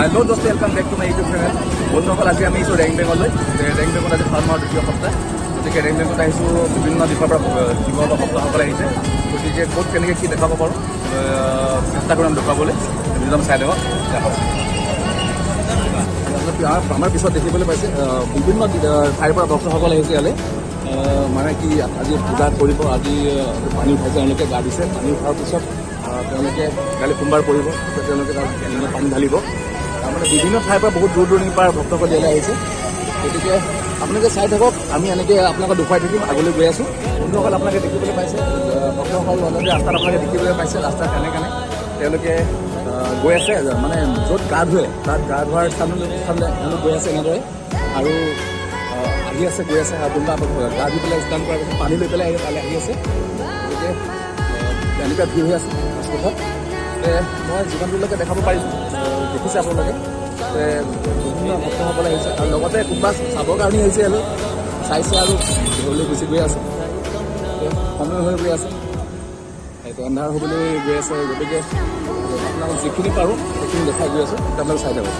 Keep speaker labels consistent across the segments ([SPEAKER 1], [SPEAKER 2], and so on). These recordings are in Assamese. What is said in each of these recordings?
[SPEAKER 1] হেল্ল' দোস্ত, welcome back to my YouTube channel. বন্ধুসকল, আজি আমি আহিছোঁ ৰেং বেংকলৈ। ৰেং বেংকত আজি ফাৰ্ম মাহৰ দ্বিতীয় সপ্তাহ, গতিকে ৰেং বেংকত আহিছোঁ বিভিন্ন দিশৰ পৰা যুৱ বা ভক্তসকলে আহিছে। গতিকে ক'ত কেনেকৈ কি দেখাব পাৰোঁ চেষ্টা কৰিম দেখুৱাবলৈ। একদম চাই দেখ আমাৰ পিছত দেখিবলৈ পাইছে বিভিন্ন ঠাইৰ পৰা ভক্তসকল আহিছে ইয়ালৈ। মানে কি আজি পূজা কৰিব, আজি পানী উঠাইছে, তেওঁলোকে গা দিছে। পানী উঠাৰ পিছত তেওঁলোকে কালি সোমবাৰ কৰিব, তেওঁলোকে তাত পানী ঢালিব। তাৰমানে বিভিন্ন ঠাইৰ পৰা বহুত দূৰ দূৰণিৰ পৰা ভক্তসকল ইয়ালৈ আহিছে। গতিকে আপোনালোকে চাই থাকক, আমি এনেকৈ আপোনালোকক দেখুৱাই থাকিম। আগলৈ গৈ আছোঁ। বন্ধুসকল, আপোনালোকে দেখিবলৈ পাইছে ভক্তসকল অলৰেডি ৰাস্তাত আপোনালোকে দেখিবলৈ পাইছে। ৰাস্তাত কেনে তেওঁলোকে গৈ আছে, মানে য'ত গা ধুৱে তাত গা ধোৱাৰ স্থানলৈ তেওঁলোক গৈ আছে এনেদৰে। আৰু আহি আছে, গৈ আছে, কোনোবা গা ধুই পেলাই স্নান কৰাৰ পিছত পানী লৈ পেলাই তালৈ আহি আছে। গতিকে এনেকুৱা ভিৰ হৈ আছে ৰাজপথত। মই যিমান দূৰলৈকে দেখাব পাৰিছোঁ, দেখিছে আপোনালোকে বিভিন্ন ভক্তসকল আহিছে। আৰু লগতে কোনোবা চাবৰ কাৰণে আহিছে, আৰু চাইছে আৰু ঘৰলৈ গুচি গৈ আছে। সময় হৈ গৈ আছে, এইটো এন্ধাৰ হ'বলৈ গৈ আছে। গতিকে আপোনালোক যিখিনি পাৰোঁ সেইখিনি দেখাই গৈ আছোঁ, আপোনালোকে চাই থাকক।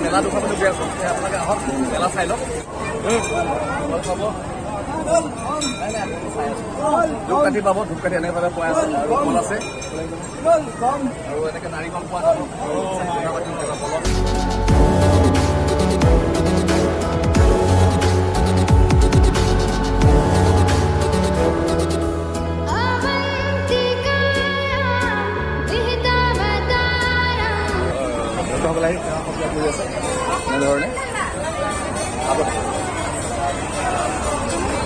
[SPEAKER 1] মেলা দেখুৱাবলৈ গৈ আছোঁ। আপোনালোকে আহক, মেলা চাই লওক। পাব ধূপকাঠি পাব, ধূপকাঠি এনেকৈ পোৱা আছে, আৰু কল আছে, আৰু এনেকৈ নাৰিকল পোৱা যাব। ভক্তসকলে আহি সেৱা সৎকাৰ কৰি আছে এনেধৰণে।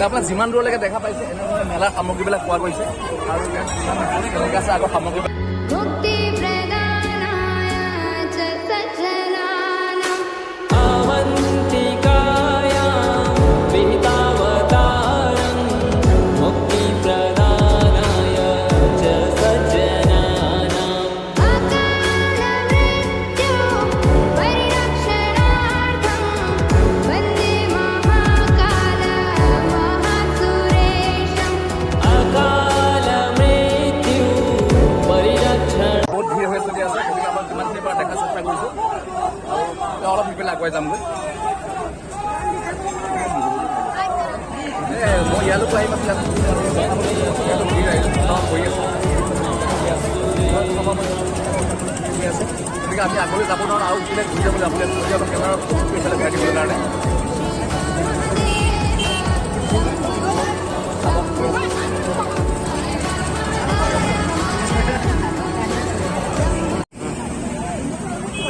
[SPEAKER 1] আপোনাৰ যিমান দূৰলৈকে দেখা পাইছে এনেধৰণে মেলাৰ সামগ্ৰীবিলাক পোৱা গৈছে। আৰু ইয়াত কেনেকৈ আছে আগৰ সামগ্ৰী দেখা চেষ্টা কৰিছোঁ। আৰু অলপ সিফালে আগুৱাই যামগৈ। মই ইয়ালৈকো আহিম আছিলে, গতিকে আমি আগলৈ যাব নোৱাৰোঁ। আৰু ইপিনে ঘূৰি যাবলৈ আপুনি কেমেৰা কৰিছিলে ঘূৰাই দিবলৈ কাৰণে।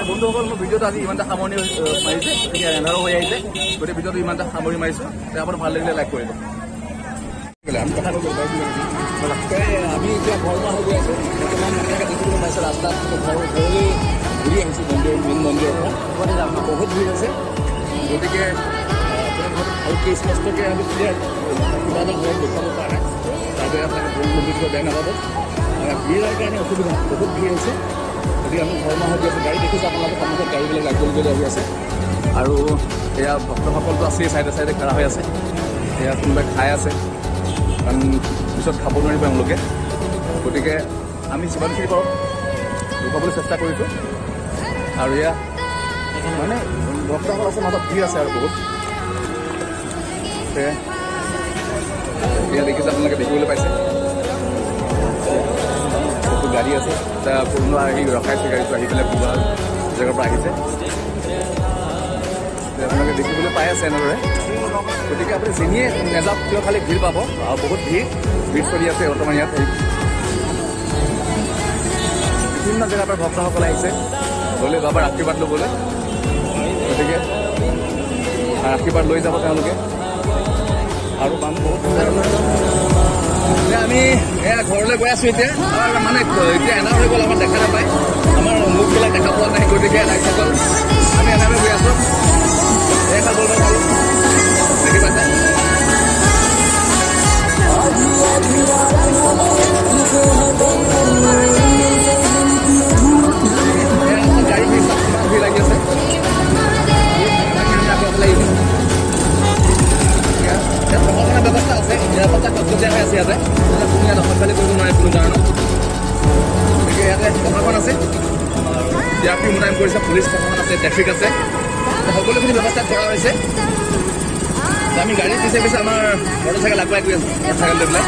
[SPEAKER 1] বন্ধুসকল, মোৰ ভিডিঅ'টো আজি ইমানটা সামৰণি মাৰিছে, গতিকে এন্ধাৰো হৈ আহিছে। গতিকে ভিডিঅ'টো ইমানটা সামৰি মাৰিছোঁ। আপোনাৰ ভাল লাগিলে লাইক কৰিব। আমি কথা আমি এতিয়া ঘৰমুৱা হৈ গৈ আছোঁ। বৰ্তমান ধুনীয়াকৈ দেখিবলৈ পাইছে ৰাস্তাত ঘৰলৈ ঘূৰি আহিছোঁ মেইন মন্দিৰৰ পৰা। বহুত ভিৰ আছে। গতিকে আৰু কি স্পষ্টকৈ আমি ক্লিয়াৰ কিবা এটা ঘৰত দেখুৱাব পৰা নাই তাতে আপোনালোকে বেয়া নাপাব ভিৰৰ কাৰণে অসুবিধা বহুত ভিৰ হৈছে গতিকে আমি ঘৰ মাহত দি আছোঁ গাড়ী দেখিছোঁ আপোনালোকে সন্মুখত গাড়ীবিলাক আগবাঢ়ি আহি আছে আৰু এয়া ভক্তসকলটো আছেই চাইডে চাইডে খাৰা হৈ আছে এয়া কোনোবাই খাই আছে কাৰণ পিছত খাব নোৱাৰিব তেওঁলোকে গতিকে আমি যিমানখিনি পাৰোঁ দেখুৱাবলৈ চেষ্টা কৰিছোঁ আৰু এয়া মানে ভক্তসকল আছে মাজত ভিৰ আছে আৰু বহুত এয়া দেখিছে আপোনালোকে দেখিবলৈ পাইছে গাড়ী আছে এটা পুৰণা আহি ৰখাইছে গাড়ীটো আহি পেলাই পূজা জেগাৰ পৰা আহিছে আপোনালোকে দেখিবলৈ পাই আছে এনেদৰে গতিকে আপুনি যেনিয়ে নাযাওক কিয় খালি ভিৰ পাব বহুত ভিৰ চলি আছে বৰ্তমান ইয়াত বিভিন্ন জেগাৰ পৰা ভক্তসকল আহিছে গ'লে বাবাৰ আশীৰ্বাদ ল'বলৈ গতিকে আশীৰ্বাদ লৈ যাব তেওঁলোকে আৰু মানুহ বহুত আমি এয়া ঘৰলৈ গৈ আছোঁ এতিয়া মানে এতিয়া এনা হৈ গ'ল আমাৰ দেখা নাপায় আমাৰ মুখবিলাক দেখা পোৱা নাই গতিকে এনাইসকল আমি এনালৈ গৈ আছোঁ এয়া গ'ল বাৰু দেখি পাইছে গাড়ী ভিৰ লাগি আছে ব্যৱস্থা আছে নিৰাপত্তা কটকটীয়া হৈ আছে ইয়াতে ধুনীয়া দখলশালী কৰিব নোৱাৰে কোনো কাৰণত গতিকে ইয়াতে প্ৰশাসন আছে DRP মোতায়েন কৰিছে পুলিচ প্ৰশাসন আছে ট্ৰেফিক আছে সকলোখিনি ব্যৱস্থা কৰা হৈছে আমি গাড়ী পিছে পিছে আমাৰ মটৰ চাইকেল আগুৱাই গৈ আছোঁ মটৰ চাইকেল লৈ পেলাই